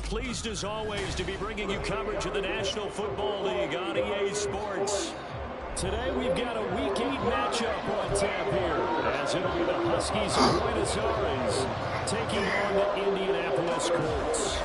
pleased as always to be bringing you coverage of the National Football League on EA Sports. Today we've got a Week 8 matchup on tap here, as it'll be the Huskies of Buenos Aires taking on the Indianapolis Colts.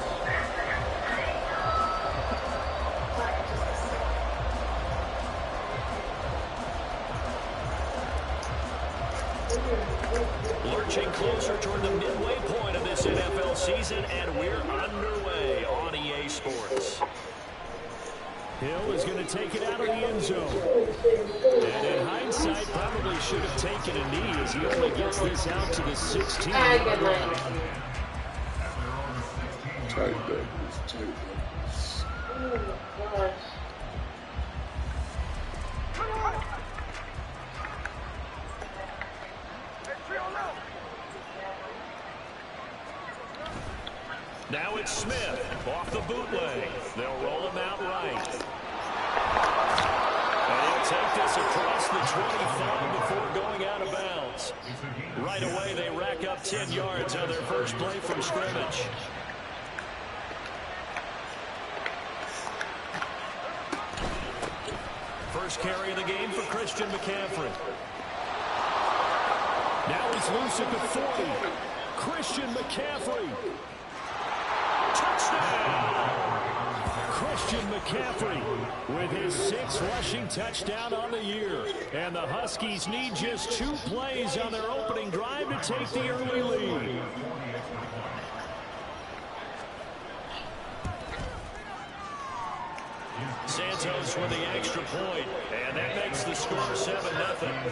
Lurching closer toward the midway point of this NFL season, and we're underway on EA Sports. Hill is going to take it out of the end zone. And in hindsight, probably should have taken a knee as he only gets this out to the 16. Now it's Smith off the bootleg. They'll roll him out right. And he'll take this across the 25 before going out of bounds. Right away, they rack up 10 yards on their first play from scrimmage. First carry of the game for Christian McCaffrey. Now he's loose at the 40. Christian McCaffrey. Touchdown! Christian McCaffrey with his 6th rushing touchdown on the year. And the Huskies need just 2 plays on their opening drive to take the early lead. Santos with the extra point, and that makes the score 7-0.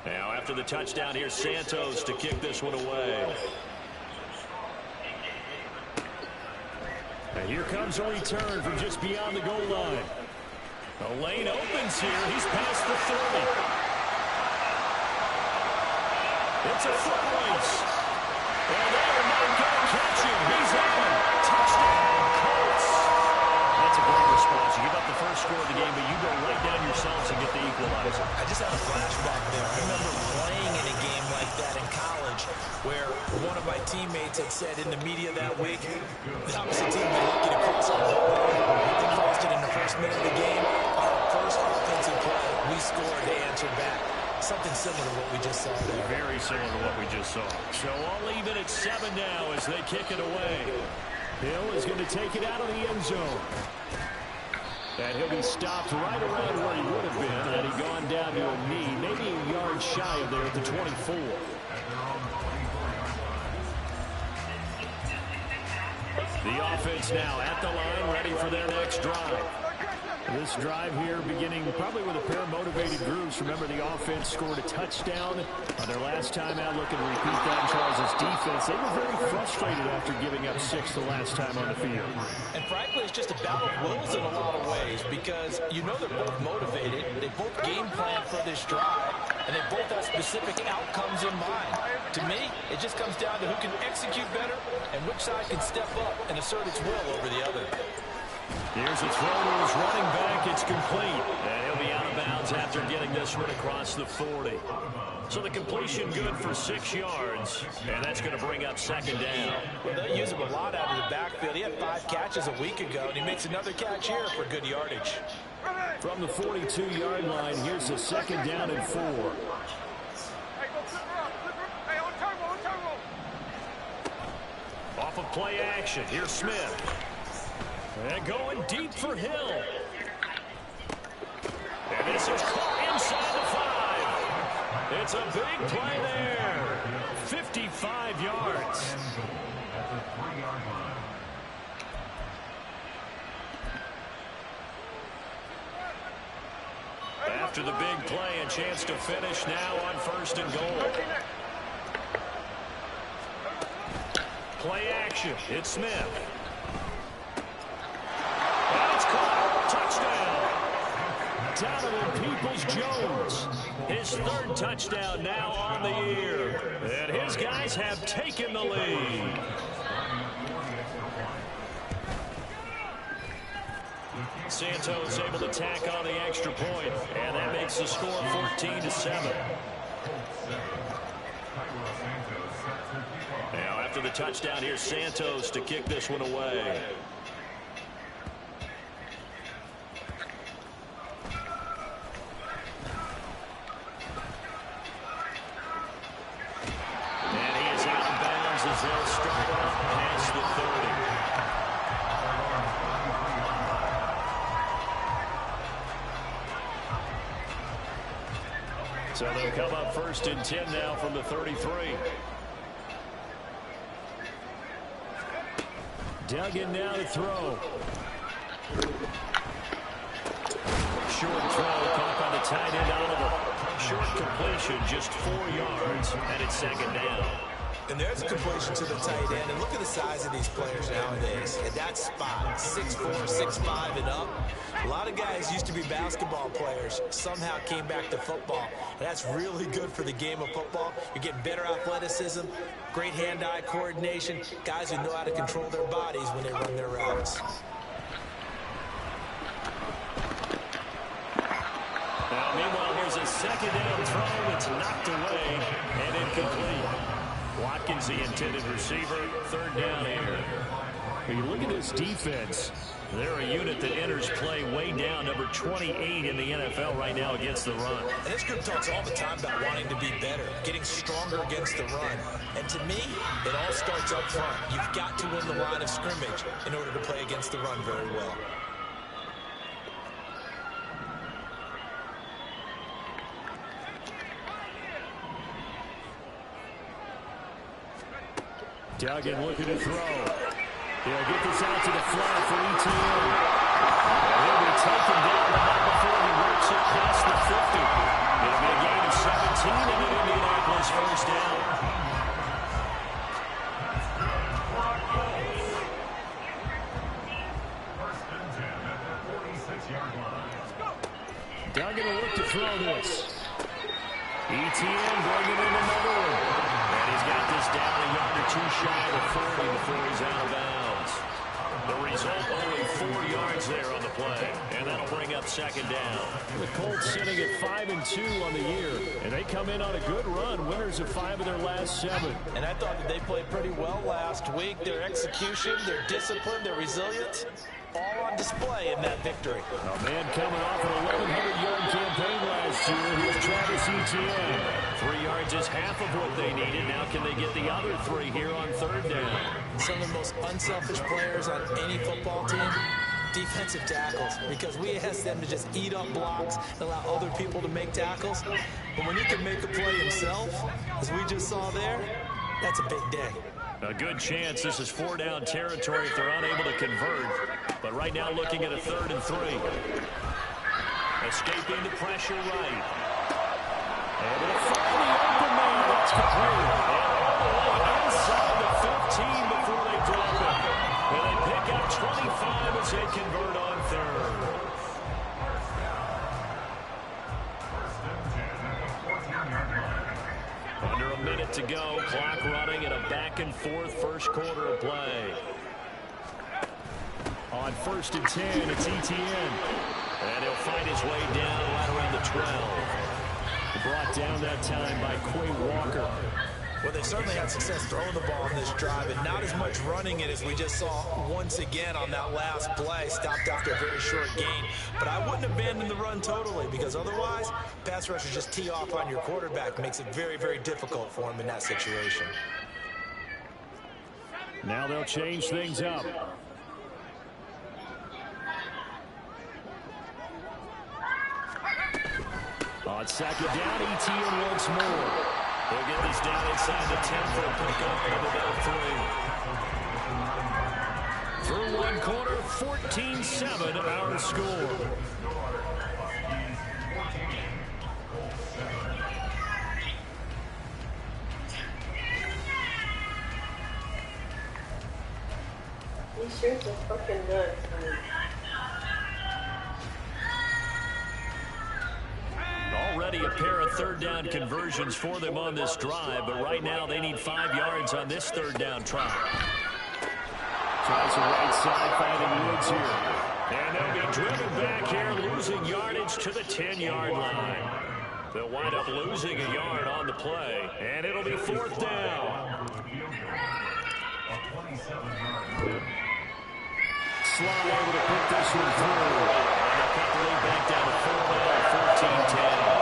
Now, after the touchdown, here's Santos to kick this one away. And here comes a return from just beyond the goal line. The lane opens here. He's past the 30. It's a foot race. And they are not going to catch him. He's in. Touchdown, Colts. That's a great response. You give up the first score of the game, but you go right down yourselves and get the equalizer. I just had a flashback there. I remember playing in a game like that in college where one of my teammates had said in the media that week, the opposite team been lucky to cross our goal. They crossed it in the first minute of the game. Our first offensive play, we scored, they answered back. Something similar to what we just saw there. Very similar to what we just saw. So all even at 7 now as they kick it away. Hill is going to take it out of the end zone. And he'll be stopped right around where he would have been had he gone down to a knee, maybe a yard shy of there at the 24. The offense now at the line, ready for their next drive. This drive here beginning probably with a pair of motivated groups. Remember, the offense scored a touchdown on their last time out. Looking to repeat that in Charles' defense. They were very frustrated after giving up 6 the last time on the field. And frankly, it's just a battle of wills in a lot of ways because you know they're both motivated. They both game plan for this drive, and they both have specific outcomes in mind. To me, it just comes down to who can execute better and which side can step up and assert its will over the other. Here's a throw to his running back. It's complete. And he'll be out of bounds after getting this one across the 40. So the completion good for 6 yards. And that's going to bring up 2nd down. Well, they use him a lot out of the backfield. He had 5 catches a week ago, and he makes another catch here for good yardage. From the 42-yard line, here's a 2nd down and 4. Off of play action, here's Smith. And going deep for Hill. And this is caught inside the 5. It's a big play there. 55 yards. After the big play, a chance to finish now on 1st and goal. Play action. It's Smith. And it's caught. Touchdown. Donovan Peoples-Jones. His third touchdown now on the year. And his guys have taken the lead. Santos able to tack on the extra point, and that makes the score 14-7. Now after the touchdown, here's Santos to kick this one away. And he is out of bounds as they'll start off past the 30. So they'll come up 1st and 10 now from the 33. Duggan now to throw. Short throw caught by the tight end Oliver. Short completion, just 4 yards, and it's 2nd down. And there's a completion to the tight end. And look at the size of these players nowadays. At that spot, 6'4", 6'5", and up. A lot of guys used to be basketball players, somehow came back to football. And that's really good for the game of football. You're getting better athleticism, great hand-eye coordination, guys who know how to control their bodies when they run their routes. Now, meanwhile, here's a 2nd down throw. It's knocked away and incomplete. Watkins, the intended receiver, 3rd down here. When you look at this defense, they're a unit that enters play way down, number 28 in the NFL right now against the run. And this group talks all the time about wanting to be better, getting stronger against the run. And to me, it all starts up front. You've got to win the line of scrimmage in order to play against the run very well. Duggan looking to throw. He'll get this out to the flat for ETN. He'll be taken down the ball before he works it past the 50. It'll be a gain of 17 and an Indianapolis 1st down. Duggan will look to throw this. ETN bringing in another one. And he's got this down a yard or 2 shy of 40 before he's out of bounds. The result, only 4 yards there on the play. And that'll bring up 2nd down. The Colts sitting at 5-2 on the year. And they come in on a good run. Winners of 5 of their last 7. And I thought that they played pretty well last week. Their execution, their discipline, their resilience, all on display in that victory. A man coming off an 1,100-yard campaign last year. Here's Travis Etienne. 3 yards is half of what they needed. Now can they get the other 3 here on 3rd down? Some of the most unselfish players on any football team, defensive tackles, because we ask them to just eat up blocks and allow other people to make tackles. But when he can make a play himself, as we just saw there, that's a big day. A good chance this is 4-down territory if they're unable to convert. But right now looking at a 3rd and 3. Escaping the pressure right. Able to find the open man. That's complete. And all the way inside the 15 before they drop it. And they pick up 25 as they convert on 3rd. Under a minute to go. Clock running in a back-and-forth 1st quarter of play. On 1st and 10, it's ETN. And he'll find his way down right around the 12. Brought down that time by Quay Walker. Well, they certainly had success throwing the ball on this drive, and not as much running it as we just saw once again on that last play. Stopped after a very short gain. But I wouldn't abandon the run totally, because otherwise, pass rushers just tee off on your quarterback. Makes it very, very difficult for him in that situation. Now they'll change things up. On 2nd down, ETN once more. They'll get this down inside the 10 for a pickup of about 3. Through 1 quarter, 14-7 our score. These shirts are fucking nuts, man. already a pair of third-down conversions for them on this drive, but right now they need 5 yards on this third-down try. Tries the right side, finding Woods here. And they'll be driven back here, losing yardage to the 10-yard line. They'll wind up losing a yard on the play, and it'll be 4th down. Sly able to put this one through. And they'll cut the lead back down to 14-10.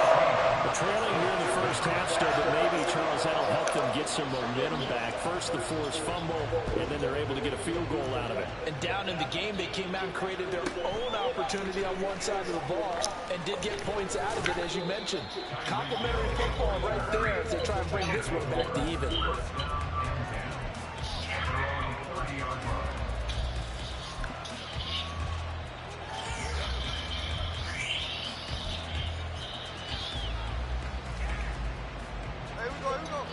Trailing here in the first half still, but maybe, Charles, that'll help them get some momentum back. First, the forced fumble, and then they're able to get a field goal out of it. And down in the game, they came out and created their own opportunity on one side of the ball and did get points out of it, as you mentioned. Complimentary football right there as they try and bring this one back to even.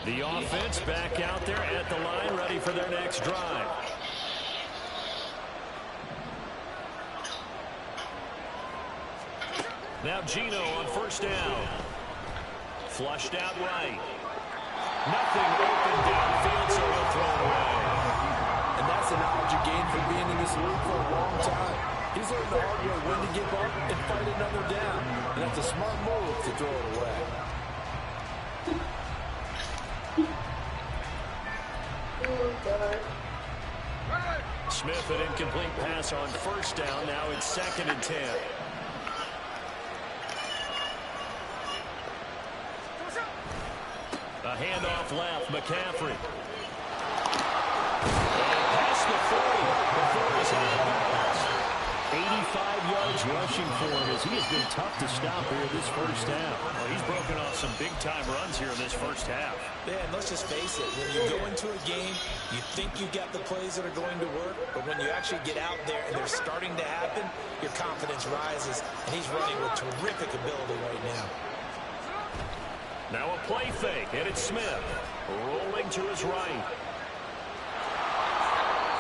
The offense back out there at the line, ready for their next drive. Now Gino on first down. Flushed out right. Nothing open downfield, so he'll throw it away. And that's the knowledge you gain from being in this league for a long time. He's learned the hard way when to give up and fight another down. And that's a smart move to throw it away. Smith, an incomplete pass on first down. Now it's 2nd and 10. A handoff left, McCaffrey. And past the 40 before he's out of bounds. 85 yards rushing for him as he has been tough to stop here this first half. Well, he's broken off some big-time runs here in this first half. Man, let's just face it. When you go into a game, you think you got the plays that are going to work, but when you actually get out there and they're starting to happen, your confidence rises, and he's running with terrific ability right now. Now a play fake, and it's Smith rolling to his right.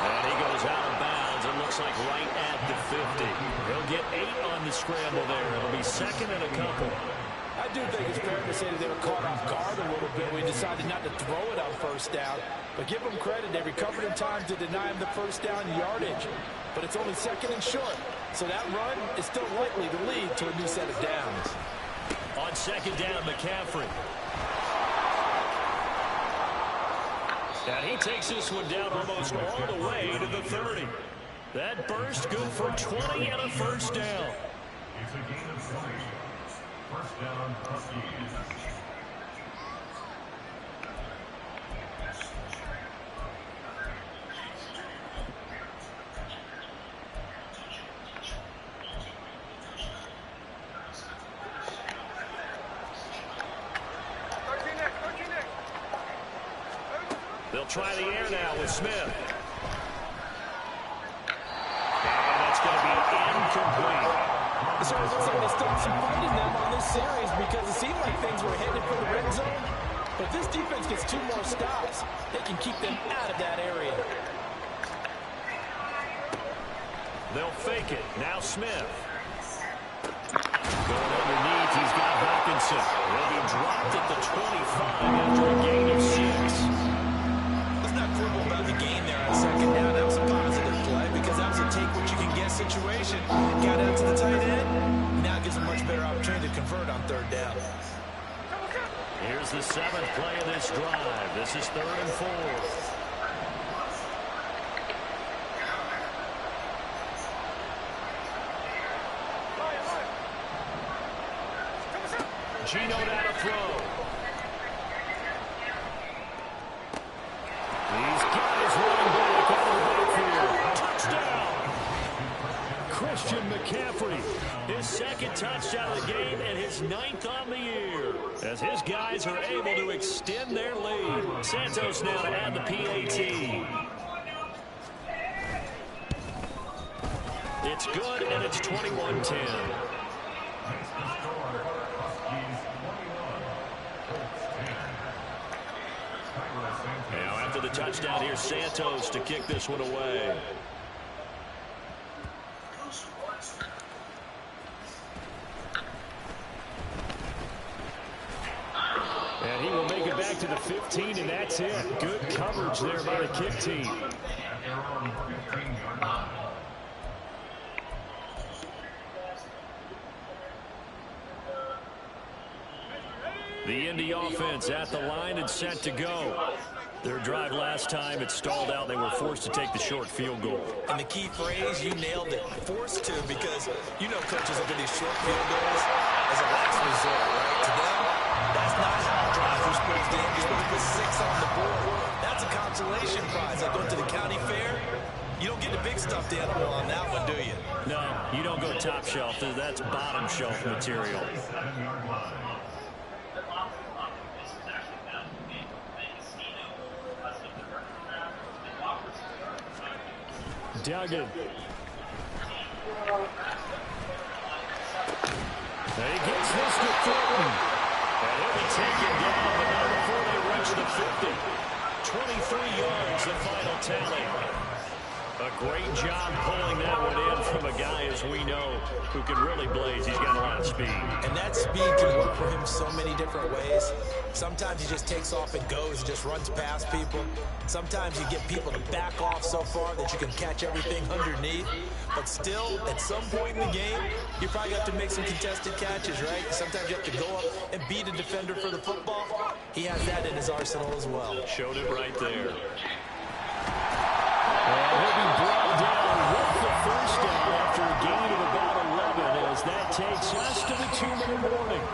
And he goes out of bounds, it looks like right at the 50. He'll get 8 on the scramble there. It'll be 2nd and a couple. I do think it's fair to say that they were caught off guard a little bit. We decided not to throw it on first down. But give them credit. They recovered in time to deny him the first down yardage. But it's only 2nd and short. So that run is still likely to lead to a new set of downs. On 2nd down, McCaffrey. And he takes this one down almost all the way to the 30. That burst good for 20 and a first down. It's a gain of 20. First down, Husky. They'll try the air now with Smith. And that's going to be incomplete. It sure looks like they still some fight in them on this series because it seemed like things were headed for the red zone. But if this defense gets 2 more stops, they can keep them out of that area. They'll fake it. Now Smith. Going underneath, he's got Hawkinson. He'll be dropped at the 25 after a gain of 6. About the game there on 2nd down. That was a positive play because that was a take what you can get situation. Got out to the tight end. Now it gives a much better opportunity to convert on 3rd down. Here's the 7th play of this drive. This is 3rd and 4. Gino down to throw. These guys running back out of the backfield. Touchdown! Christian McCaffrey. His 2nd touchdown of the game and his 9th on the year. As his guys are able to extend their lead. Santos now to add the PAT. It's good, and it's 21-10. Now after the touchdown, here's Santos to kick this one away. the 15, and that's it. Good coverage there by the kick team. The Indy offense at the line and set to go. Their drive last time, it stalled out. They were forced to take the short field goal. And the key phrase, you nailed it. Forced to, because you know coaches look at these short field goals as a last resort, right? To them, that's not how drives are supposed to end. You're supposed to put 6 on the board. That's a consolation prize. Like going to the county fair, you don't get the big stuffed animal on that one, do you? No, you don't go top shelf. That's bottom shelf material. Duggan. He gets this to Thornton. And he'll be taken down, but not before they reach the 50. 23 yards, the final tally. A great job pulling that one in from a guy, as we know, who can really blaze. He's got a lot of speed. And that speed can work for him so many different ways. Sometimes he just takes off and goes and just runs past people. Sometimes you get people to back off so far that you can catch everything underneath. But still, at some point in the game, you probably have to make some contested catches, right? Sometimes you have to go up and beat a defender for the football. He has that in his arsenal as well. Showed it right there. And he'll be brought down with the first down after a gain of about 11 as that takes us to the 2-minute warning.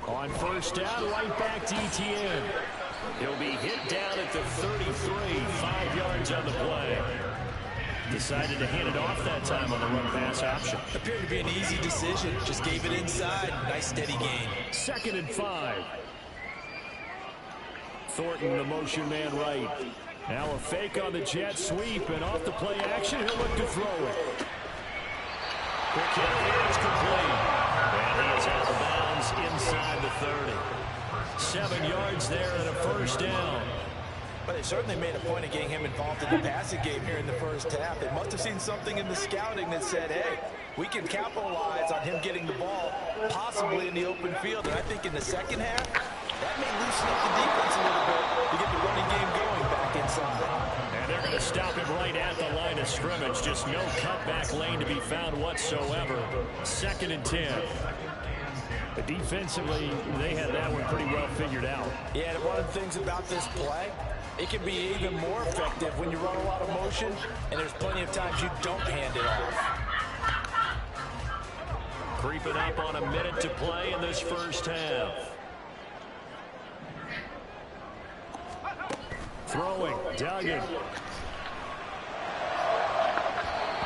On first down, right back to ETN. He'll be hit down at the 33, 5 yards on the play. Decided to hand it off that time on the run-pass option. Appeared to be an easy decision. Just gave it inside. Nice steady gain. 2nd and 5. Thornton, the motion man right. Now a fake on the jet sweep, and off the play action, he'll look to throw it. Quick hit here, it's complete. And he is out of bounds inside the 30. 7 yards there and a first down. But they certainly made a point of getting him involved in the passing game here in the first half. They must have seen something in the scouting that said, hey, we can capitalize on him getting the ball, possibly in the open field. And I think in the second half, that may loosen up the defense a little bit to get the running game going back inside. And they're going to stop him right at the line of scrimmage. Just no cutback lane to be found whatsoever. 2nd and 10. But defensively, they had that one pretty well figured out. Yeah, and one of the things about this play, it can be even more effective when you run a lot of motion, and there's plenty of times you don't hand it off. Creeping up on a minute to play in this first half. Throwing, Duggan.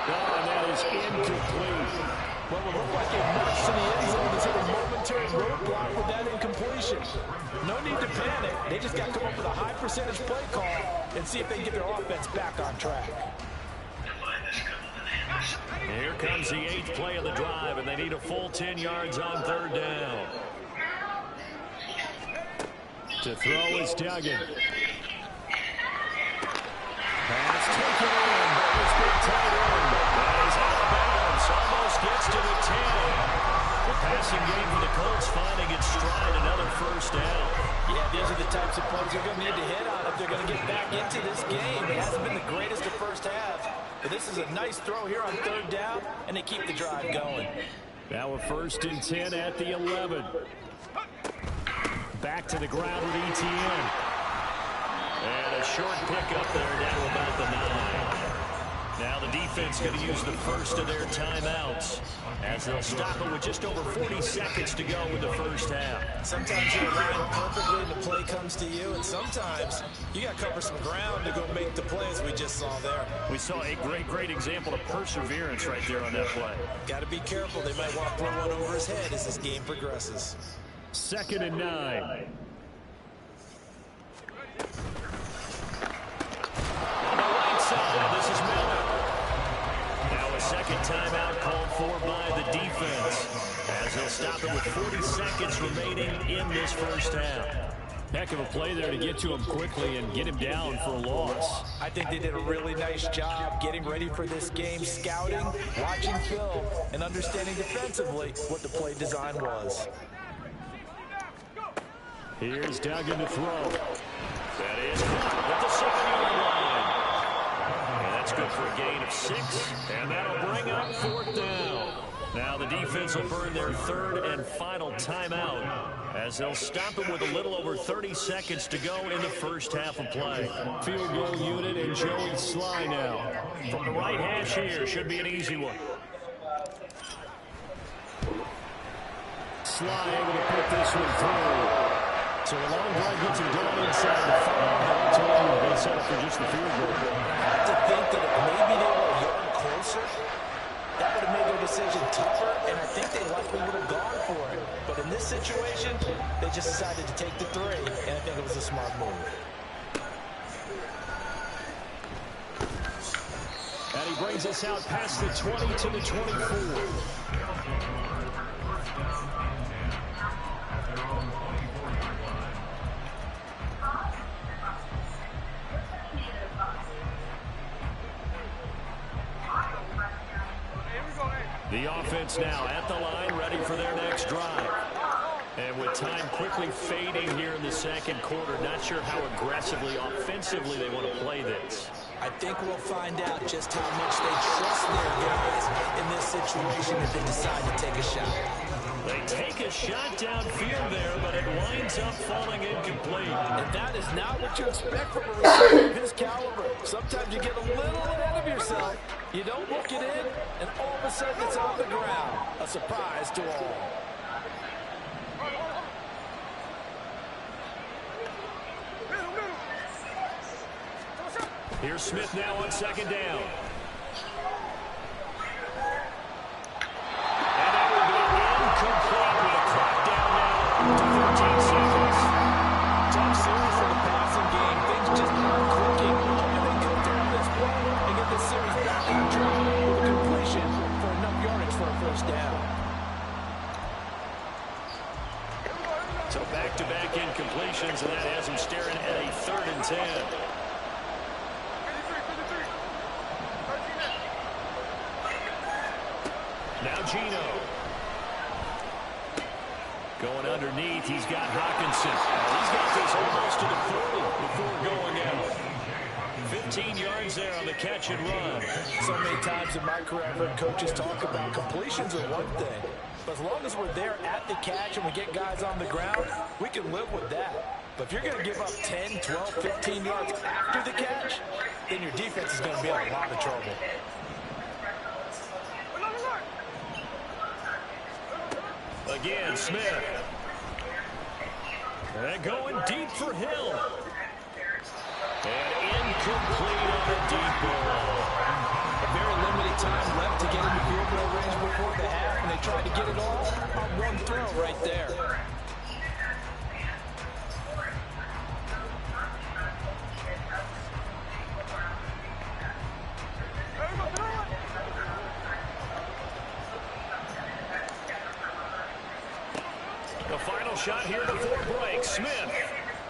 Oh, and that is incomplete. Well, it looked like it marched to the end zone. There's a momentary roadblock with that incompletion. No need to panic. They just got to come up with a high percentage play call and see if they can get their offense back on track. Here comes the 8th play of the drive, and they need a full 10 yards on 3rd down. To throw is Duggan. Pass taken in, but it's been tight end. And he's out of bounds, almost gets to the 10. The passing game for the Colts finding its stride, another first down. Yeah, these are the types of plays they're going to need to hit on if they're going to get back into this game. It hasn't been the greatest of first halves, but this is a nice throw here on 3rd down, and they keep the drive going. Now a 1st and 10 at the 11. Back to the ground with ETN. And a short pickup there down to about the 9. Now the defense going to use the first of their timeouts as they'll stop it with just over 40 seconds to go with the first half. Sometimes you're aligned perfectly and the play comes to you, and sometimes you got to cover some ground to go make the plays we just saw there. We saw a great example of perseverance right there on that play. Got to be careful. They might want to throw one over his head as this game progresses. 2nd and 9. On the right side, this is Miller. Now a second timeout called for by the defense as they'll stop it with 40 seconds remaining in this first half. Heck of a play there to get to him quickly and get him down for a loss. I think they did a really nice job getting ready for this game, scouting, watching film, and understanding defensively what the play design was. Here's Duggan to throw. That is caught at the 7-yard line. And that's good for a gain of 6. And that'll bring up 4th down. Now the defense will burn their 3rd and final timeout as they'll stop it with a little over 30 seconds to go in the first half of play. Field goal unit and Joey Sly now. From the right hash here, should be an easy one. Sly able to put this one through. So a long drive gets him down inside the 5. They set up for just the field goal. I have to think that if maybe they were a yard closer, that would have made their decision tougher, and I think they likely would have gone for it. But in this situation, they just decided to take the 3, and I think it was a smart move. And he brings us out past the 20 to the 24. The offense now at the line, ready for their next drive. And with time quickly fading here in the second quarter, not sure how aggressively, offensively they want to play this. I think we'll find out just how much they trust their guys in this situation if they decide to take a shot. They take a shot downfield there, but it winds up falling incomplete. And that is not what you expect from a receiver of his caliber. Sometimes you get a little ahead of yourself, you don't look it in, and all of a sudden it's on the ground. A surprise to all. Here's Smith now on 2nd down. And that will be incomplete with a clock down now to 13 seconds. Tough series for the passing game. Things just aren't clicking. And they come down this play and get this series back on track with a completion for enough yardage for a first down. So back-to-back incompletions, and that has him staring at a 3rd and 10. Now Gino. Going underneath, he's got Hawkinson. He's got this almost to the 40 before going out. 15 yards there on the catch and run. So many times in my career I've heard coaches talk about completions are one thing. But as long as we're there at the catch and we get guys on the ground, we can live with that. But if you're going to give up 10, 12, 15 yards after the catch, then your defense is going to be in a lot of trouble. Again, Smith. And going deep for Hill. And incomplete on a deep ball. A very limited time left to get into field goal range before the half, and they tried to get it all on one throw right there. The final shot here before break. Smith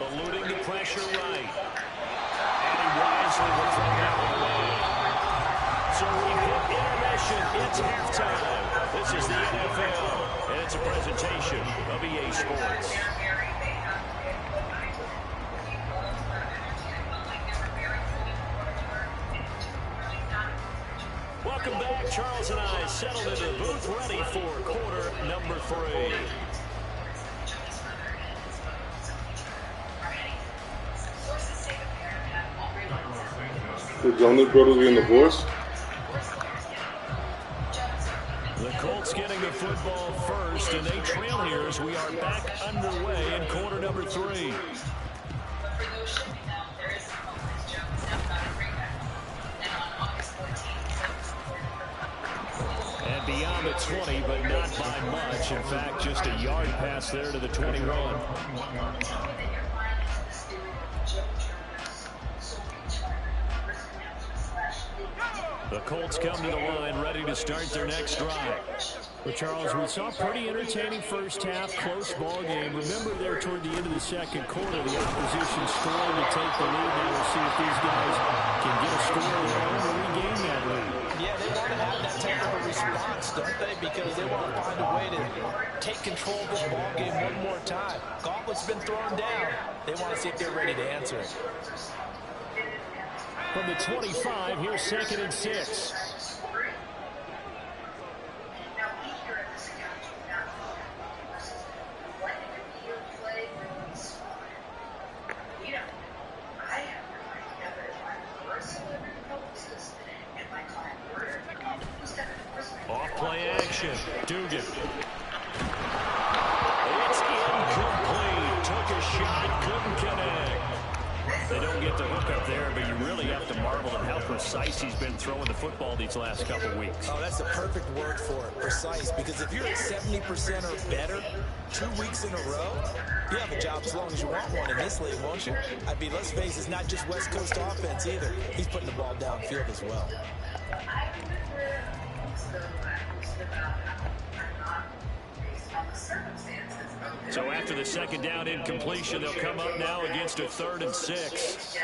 eluding the pressure right. And he wisely will throw that one away. So we hit intermission. It's halftime. This is the NFL, and it's a presentation of EA Sports. Welcome back. Charles and I settled into the booth ready for quarter number 3. Did younger brother be in the voice? The Colts getting the football first, and they trail here as we are back underway in quarter number 3. And beyond the 20, but not by much. In fact, just a yard pass there to the 21. The Colts come to the line ready to start their next drive. Well, Charles, we saw pretty entertaining first half, close ball game. Remember there toward the end of the second quarter, the opposition scored to take the lead. Now we'll see if these guys can get a score of their own to regain that lead. Yeah, they want to have that type of a response, don't they? Because they want to find a way to take control of this ball game one more time. Gauntlet's been thrown down. They want to see if they're ready to answer it. From the 25, here's 2nd and 6. Off-play action. Dugan. It's incomplete. Took a shot, couldn't connect. They don't get the hook up there, but you really have to marvel at how precise he's been throwing the football these last couple weeks. Oh, that's the perfect word for it, precise. Because if you're at 70% or better 2 weeks in a row, you have a job as long as you want one in this league, won't you? I mean, let's face it, it's not just West Coast offense either. He's putting the ball downfield as well. So after the second down incompletion, they'll come up now against a 3rd and 6.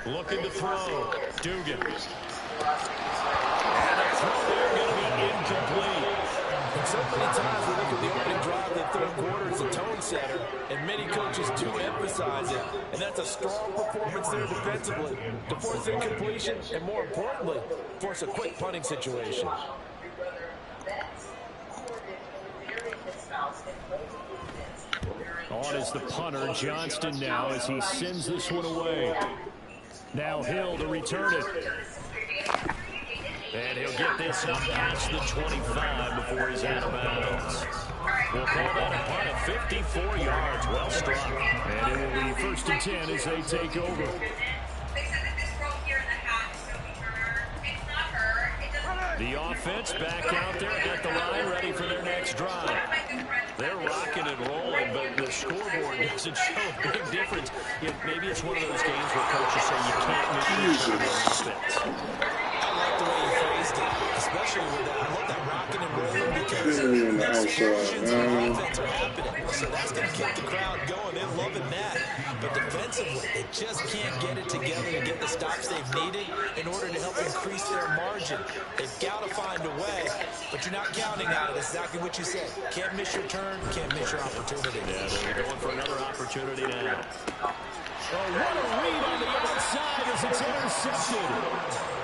Looking to throw. Dugan. And a throw there going to be incomplete. And so many times we look at the opening drive of the 3rd quarter as a tone setter, and many coaches do emphasize it. And that's a strong performance there defensively to force incompletion and, more importantly, force a quick punting situation. On is the punter, Johnston now, as he sends this one away. Now Hill to return it. And he'll get this up past the 25 before he's out of bounds. We'll call that a punt of 54 yards. Well struck. And it will be 1st and 10 as they take over. The offense back out there at the line, ready for their next drive. They're rocking and rolling, but the scoreboard doesn't show a big difference. Maybe it's one of those games where coaches say you can't miss the offense. I like the way you phrased it, especially with that. I love that rocking and rolling because there's explosions on offense are happening. So that's going to keep the crowd going. They're loving that. But defensively, they just can't get it together to get the stops they've needed in order to help increase their margin. They've got to find a way, but you're not counting on it. That's exactly what you said. Can't miss your turn, can't miss your opportunity. Yeah, they're going for another opportunity now. Oh, what a read on the outside as it's intercepted.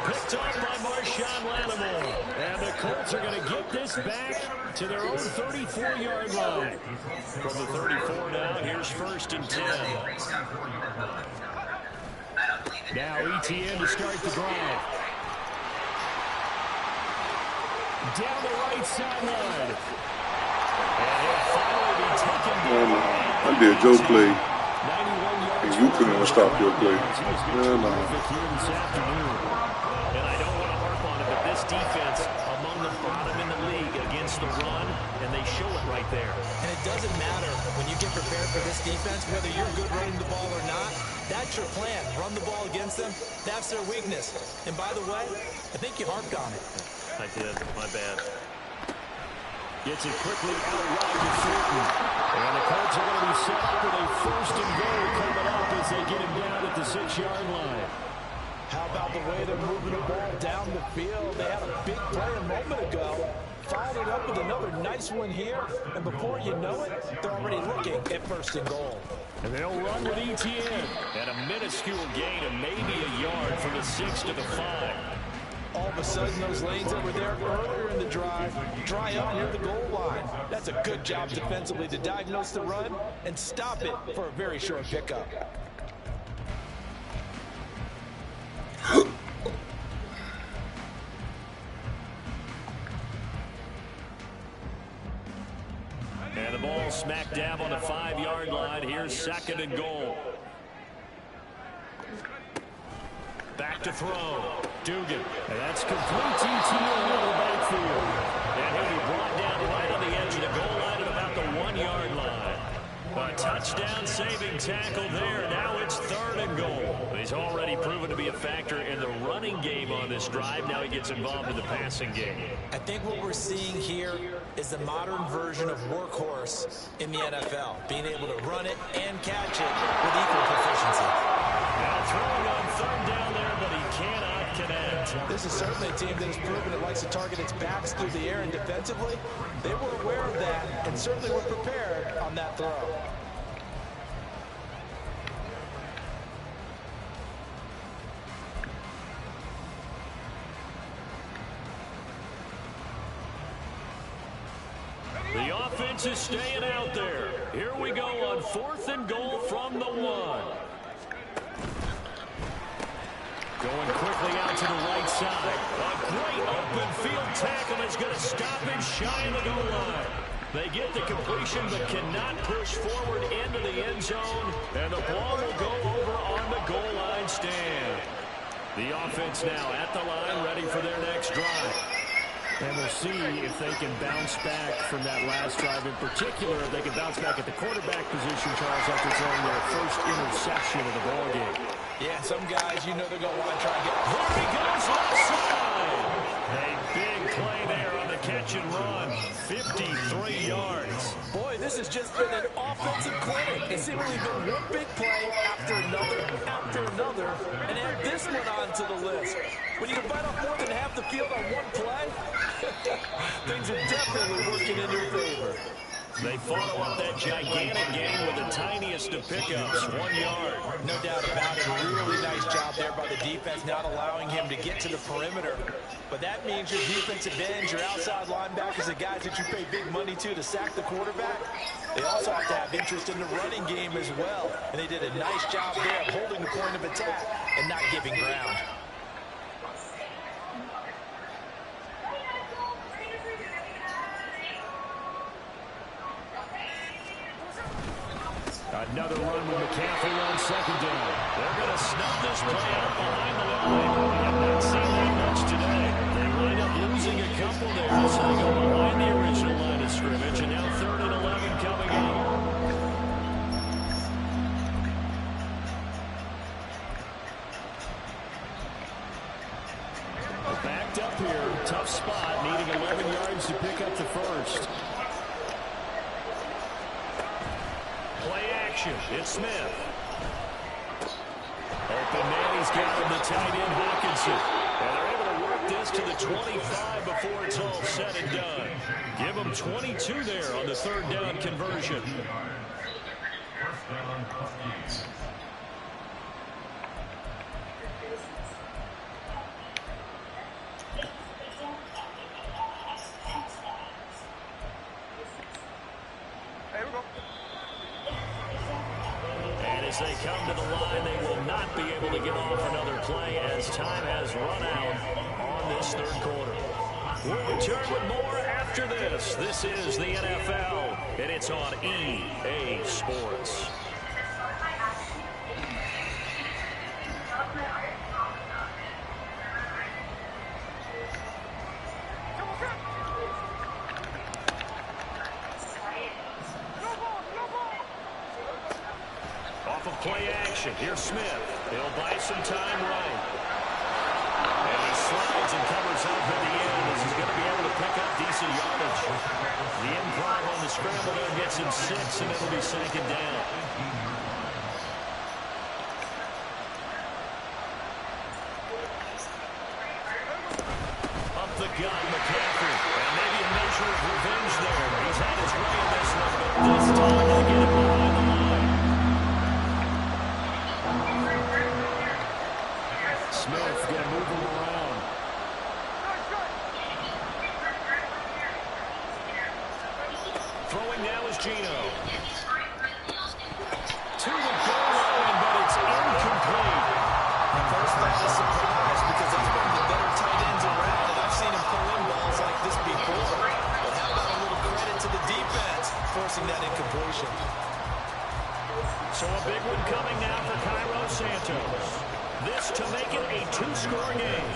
Picked off by Marshawn Lattimore. And the Colts are going to get this back to their own 34-yard line. From the 34 now, here's 1st and 10. Now ETN to start the drive. Down the right sideline. And he'll finally be taken down. I did Joe play. And you couldn't stop your play. And I don't want to harp on it, but this defense among the bottom in the league against the run, and they show it right there. And it doesn't matter when you get prepared for this defense, whether you're good running the ball or not. That's your plan. Run the ball against them. That's their weakness. And by the way, I think you harped on it. I did. My bad. Gets it quickly out wide to Fulton. And the Colts are going to be set up with a 1st and goal coming up as they get him down at the 6-yard line. How about the way they're moving the ball down the field? They had a big play a moment ago. Followed it up with another nice one here. And before you know it, they're already looking at 1st and goal. And they'll run with ETN. And a minuscule gain of maybe a yard from the 6 to the 5. All of a sudden, those lanes that were there earlier in the drive dry up near the goal line. That's a good job defensively to diagnose the run and stop it for a very short pickup. And the ball smack dab on the 5-yard line. Here's 2nd and goal. Back to throw. Dugan. And that's complete to ETN over the backfield. And he'll be brought down right on the edge of the goal line at about the 1-yard line. A touchdown. Touchdown saving tackle there. Now it's 3rd and goal. He's already proven to be a factor in the running game on this drive. Now he gets involved in the passing game. I think what we're seeing here is the modern version of workhorse in the NFL, being able to run it and catch it with equal proficiency. Now throwing on 3rd down there, but he cannot connect. This is certainly a team that has proven it likes to target its backs through the air, and defensively, they were aware of that and certainly were prepared on that throw. The offense is staying out there. Here we go on 4th and goal from the 1. Going quickly out to the right side. A great open field tackle is going to stop him shy of the goal line. They get the completion but cannot push forward into the end zone. And the ball will go over on the goal line stand. The offense now at the line, ready for their next drive. And we'll see if they can bounce back from that last drive. In particular, if they can bounce back at the quarterback position, Charles, after throwing their first interception of the ballgame. Yeah, some guys, you know they're going to want to try and get... There he goes left side. A big play there on the catch and run. 53 yards. Boy, this has just been an offensive clinic. It's seemingly been one big play after another, and add this one onto the list. When you can bite off more than half the field on one play, things are definitely working in your favor. They follow up that gigantic gain with the tiniest of pickups, 1 yard. No doubt about it. Really nice job there by the defense, not allowing him to get to the perimeter. But that means your defensive ends, your outside linebackers, the guys that you pay big money to sack the quarterback, they also have to have interest in the running game as well. And they did a nice job there of holding the point of attack and not giving ground. Another run with McCaffrey on 2nd down. They're going to snub this play out behind the line. We have not seen that much today. They wind up losing a couple there, so they go behind the original line of scrimmage, and now 3rd and 11 coming up. Backed up here, tough spot, needing 11 yards to pick up the first. Play action. It's Smith. Open man, he's got him, the tight end, Hawkinson. And they're able to work this to the 25 before it's all said and done. Give them 22 there on the 3rd down conversion. First down, Husky. As they come to the line, they will not be able to get off another play as time has run out on this 3rd quarter. We'll return with more after this. This is the NFL, and it's on EA Sports. Off of play action, here's Smith. He'll buy some time right. And he slides and covers up at the end as he's going to be able to pick up decent yardage. The improv on the scramble there gets him 6, and it'll be 2nd down. Up the gut, McCaffrey. And maybe a measure of revenge there. He's had his way in this one, but this time they get him behind the line. Smith going to move him around. Throwing now is Gino. To the goal line, but it's incomplete. At first, that was a surprise because that's one of the better tight ends around, and I've seen him pull in balls like this before. But how about a little credit to the defense forcing that incompletion? So a big one coming now for Cairo Santos. This to make it a 2-score game.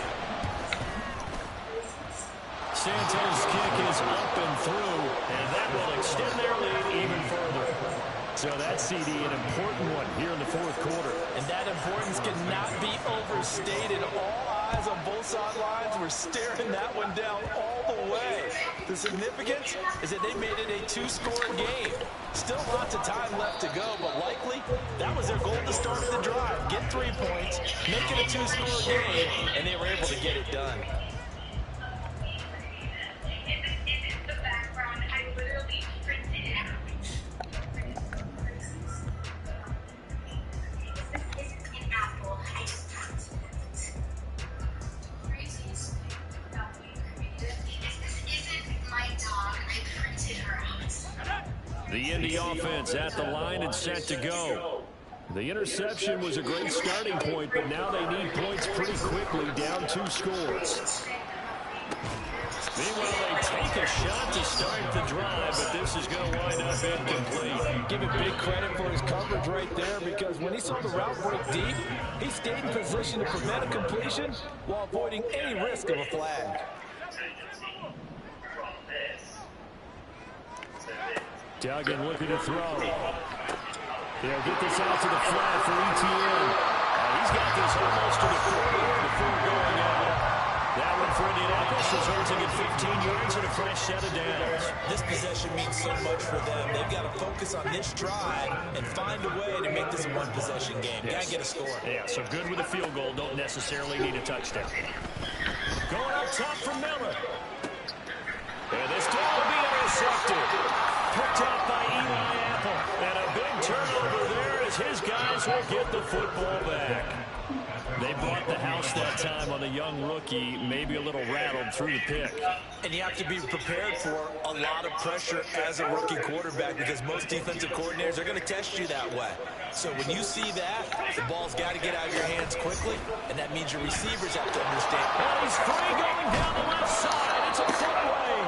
Santos' kick is up and through, and that will extend their lead even further. So that CD, an important one here in the fourth quarter. And that importance cannot be overstated. All eyes on both sidelines were staring that one down all the way. The significance is that they made it a two-score game. Still lots of time left to go, but likely that was their goal to start the drive. Get 3 points, make it a two-score game, and they were able to get it done. The Indy offense at the line and set to go. The interception was a great starting point, but now they need points pretty quickly, down 2 scores. Meanwhile, they take a shot to start the drive, but this is going to wind up incomplete. Give him big credit for his coverage right there, because when he saw the route break deep, he stayed in position to prevent a completion while avoiding any risk of a flag. Duggan looking to throw. They'll get this out to the flat for ETN. He's got this almost to the 40 before going out. That one for Indianapolis resulting in 15 yards and a fresh set of downs. This possession means so much for them. They've got to focus on this drive and find a way to make this a one-possession game. Got to get a score. Yeah, so good with a field goal. Don't necessarily need a touchdown. Going up top for Miller. And this ball will be intercepted. Picked up by Eli Apple. And a big turnover there as his guys will get the football back. They bought the house that time on the young rookie, maybe a little rattled through the pick. And you have to be prepared for a lot of pressure as a rookie quarterback, because most defensive coordinators are going to test you that way. So when you see that, the ball's got to get out of your hands quickly, and that means your receivers have to understand. Oh, he's free going down the left side. It's a foot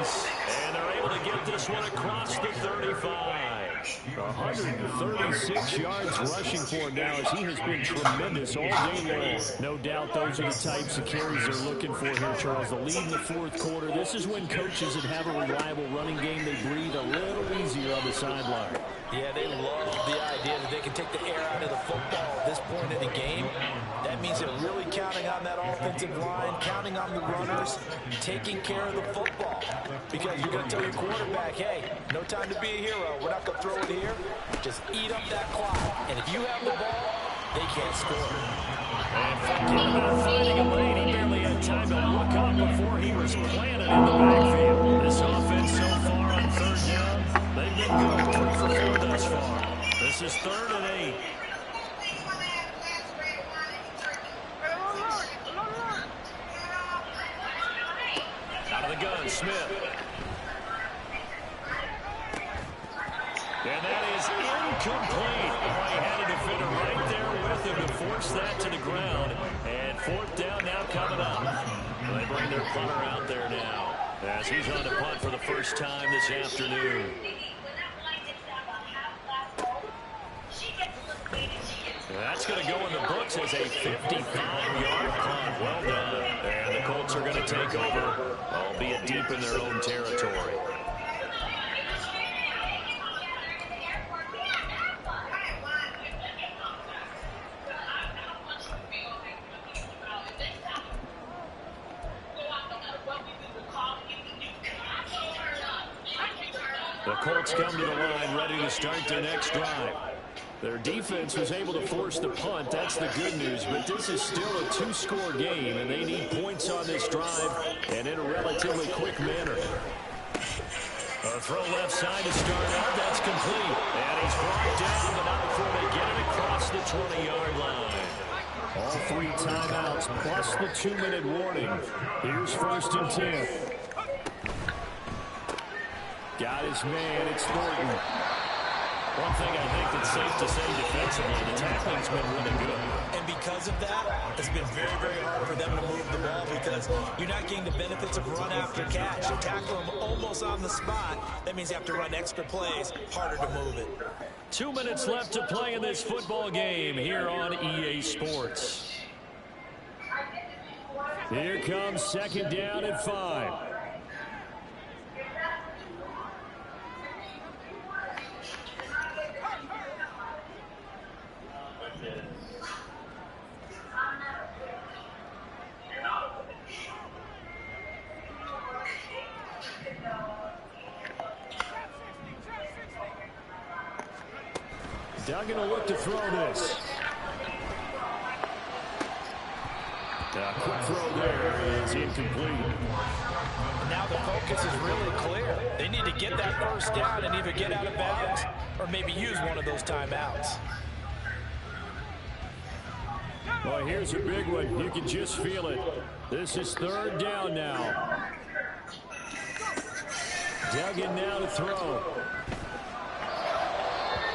race. And they're able to get this one across the 35. 136 yards rushing for him now, as he has been tremendous all day long. No doubt those are the types of carries they're looking for here, Charles. The lead in the fourth quarter. This is when coaches that have a reliable running game, they breathe a little easier on the sideline. Yeah, they love the idea that they can take the air out of the football at this point in the game. That means they're really counting on that offensive line, counting on the runners, taking care of the football. Because you're going to tell your quarterback, hey, no time to be a hero. We're not going to throw it here. Just eat up that clock. And if you have the ball, they can't score. And forget about finding a lane. He barely had time to look up before he was planted in the backfield. This offense so far on third down, they've been good. 3 for 4 thus far. This is 3rd and 8. Out of the gun, Smith. And that is incomplete. Oh, he had a defender right there with him to force that to the ground. And 4th down now coming up. They bring their punter out there now, as he's on the punt for the first time this afternoon. That's going to go in the books as a 55-yard punt. Well done. And the Colts are going to take over, albeit deep in their own territory. The Colts come to the line ready to start their next drive. Their defense was able to force the punt. That's the good news. But this is still a 2-score game, and they need points on this drive and in a relatively quick manner. A throw left side to start out. That's complete. And he's brought down, but not before they get it across the 20-yard line. All 3 timeouts plus the 2-minute warning. Here's 1st and 10. Got his man. It's Thornton. One thing I think that's safe to say defensively, the tackling's been really good. And because of that, it's been very, very hard for them to move the ball, because you're not getting the benefits of run after catch. You tackle them almost on the spot. That means you have to run extra plays, harder to move it. 2 minutes left to play in this football game here on EA Sports. Here comes 2nd down and 5. Duggan will look to throw this. Quick throw there is incomplete. Now the focus is really clear. They need to get that first down and either get out of bounds or maybe use one of those timeouts. Well, here's a big one. You can just feel it. This is third down now. Duggan now to throw.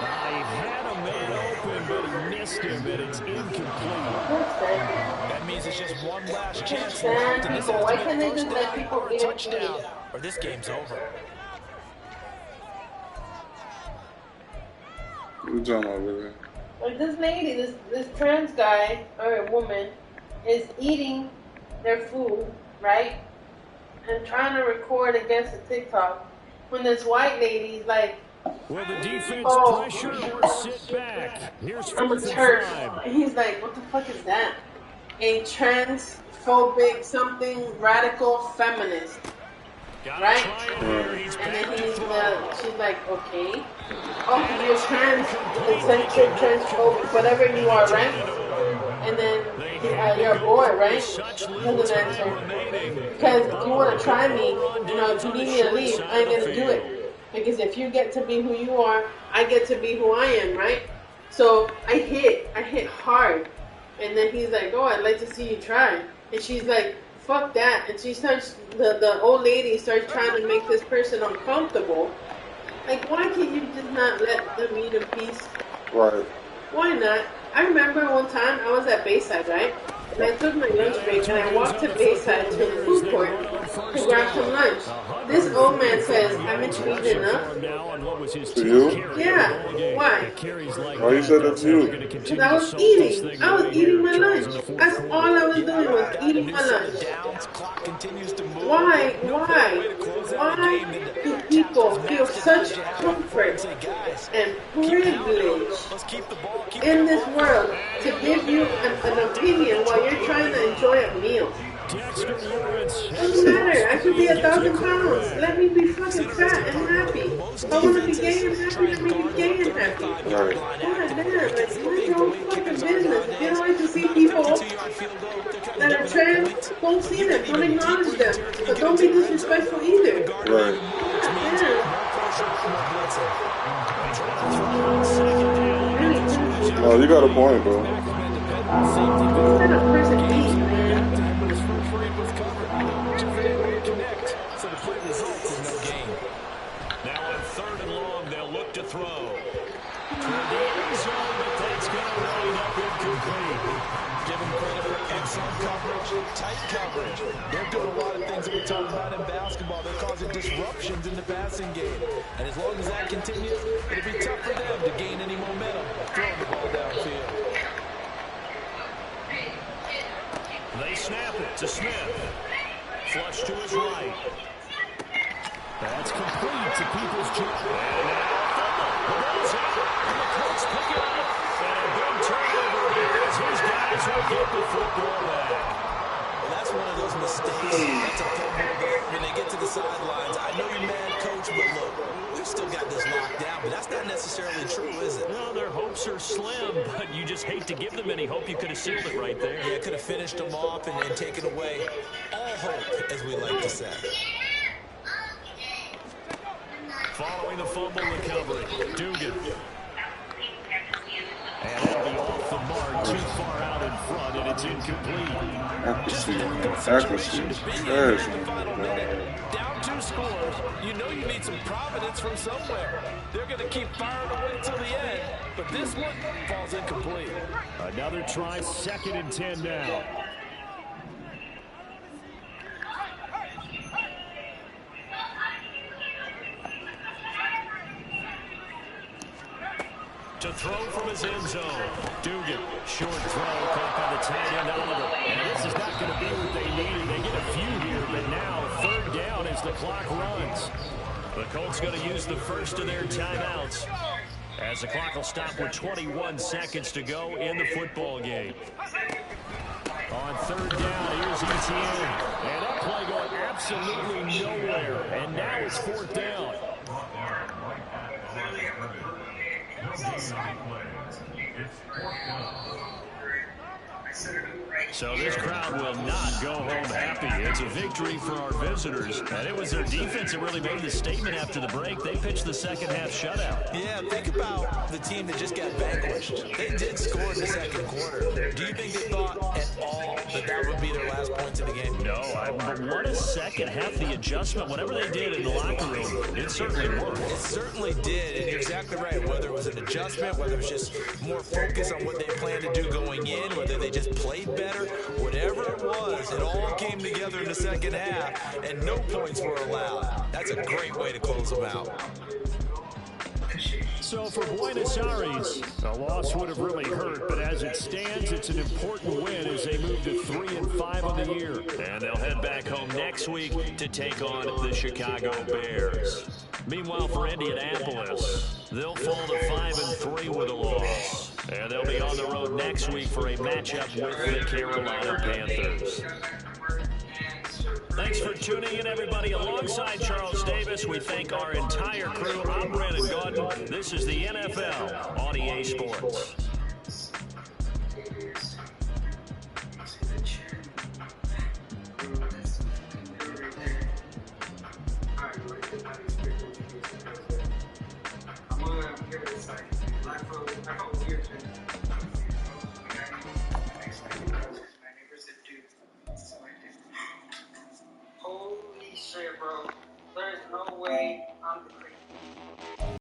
He had a man open, but he missed him, and it's incomplete. That means it's just one last chance left, and this has to be a first down or a touchdown, or this game's over. Good job over there. Like this lady, this trans guy or a woman is eating their food, right? And trying to record against the TikTok. When this white lady's like, will the defense pressure or sit back? Here's I'm a turf. And he's like, what the fuck is that? A transphobic something radical feminist. Right? And then she's like, okay. Oh, you're trans, eccentric, transphobic, whatever you are, right? And then you're a boy, right? He doesn't answer. Because if you want to try me, if you need me to leave, I ain't going to do it. Because if you get to be who you are, I get to be who I am, right? So I hit hard. And then he's like, oh, I'd like to see you try. And she's like, fuck that. And she starts, the old lady starts trying to make this person uncomfortable. Like, why can't you just not let them eat in peace? Right. Why not? I remember one time I was at Bayside, right? And I took my lunch break and I walked to Bayside to the food court to grab some lunch. This old man says, haven't you eaten enough? To you? Yeah. Why? Why you said that to you? Because I was eating. I was eating my lunch. That's all I was doing was eating my lunch. Why do people feel such comfort and privilege in this world to give you an opinion while you're trying to enjoy a meal? Doesn't matter. I could be 1,000 pounds. Let me be fucking fat and happy. If I want to be gay and happy, let me be gay and happy. Right. God damn, like, mind your own fucking business. If you don't like to see people that are trans, don't see them. Don't acknowledge them. But don't be disrespectful either. Right. God damn. No, you got a point, bro. What kind of person eat, man? Now on third and long, they'll look to throw. Toward the end zone, but that's going to wind up incomplete. Give them credit for excellent coverage, tight coverage. They're doing a lot of things that we talk about in basketball. They're causing disruptions in the passing game. And as long as that continues, it'll be tough for them to gain any momentum throwing the ball downfield. They snap it to Smith. Flush to his right. That's complete to Peoples Jones. And now the ball's out. And the Colts pick it up. And a big turnover here as his guys will get the football back. Well, that's one of those mistakes. That's a fumble that when they get to the sidelines, I know you're mad, coach, but look, we've still got this locked down. But that's not necessarily true, is it? Well, their hopes are slim, but you just hate to give them any hope. You could have sealed it right there. Yeah, could have finished them off and taken away all hope, as we like to say. Following the fumble recovery, Dugan. And that'll be off the mark, too far out in front, and it's incomplete. Accuracy. Yes. Down 2 scores, you know you need some providence from somewhere. They're going to keep firing away till the end, but this one falls incomplete. Another try, 2nd and 10 now. To throw from his end zone. Dugan, short throw, caught by the tight end Oliver. And this is not going to be what they needed. They get a few here, but now third down as the clock runs. The Colts going to use the first of their timeouts. As the clock will stop with 21 seconds to go in the football game. On third down, here's ETN. And that play going absolutely nowhere. And now it's fourth down. So this crowd will not go home happy. It's a victory for our visitors. And it was their defense that really made the statement after the break. They pitched the second half shutout. Yeah, think about the team that just got vanquished. They did score in the second quarter. Do you think they thought at all that that would be their last points in the game? No, but what a second half. The adjustment, whatever they did in the locker room, it certainly worked. It certainly did, and you're exactly right. Whether it was an adjustment, whether it was just more focus on what they planned to do going in, whether they just played better, whatever it was, it all came together in the second half, and no points were allowed. That's a great way to close them out. So for Buenos Aires, a loss would have really hurt, but as it stands, it's an important win as they move to 3-5 on the year. And they'll head back home next week to take on the Chicago Bears. Meanwhile, for Indianapolis, they'll fall to 5-3 with a loss. And they'll be on the road next week for a matchup with the Carolina Panthers. Thanks for tuning in, everybody. Alongside Charles Davis, we thank our entire crew. I'm Brandon Gaudin. This is the NFL on EA Sports. Holy shit, bro. There's no way I'm the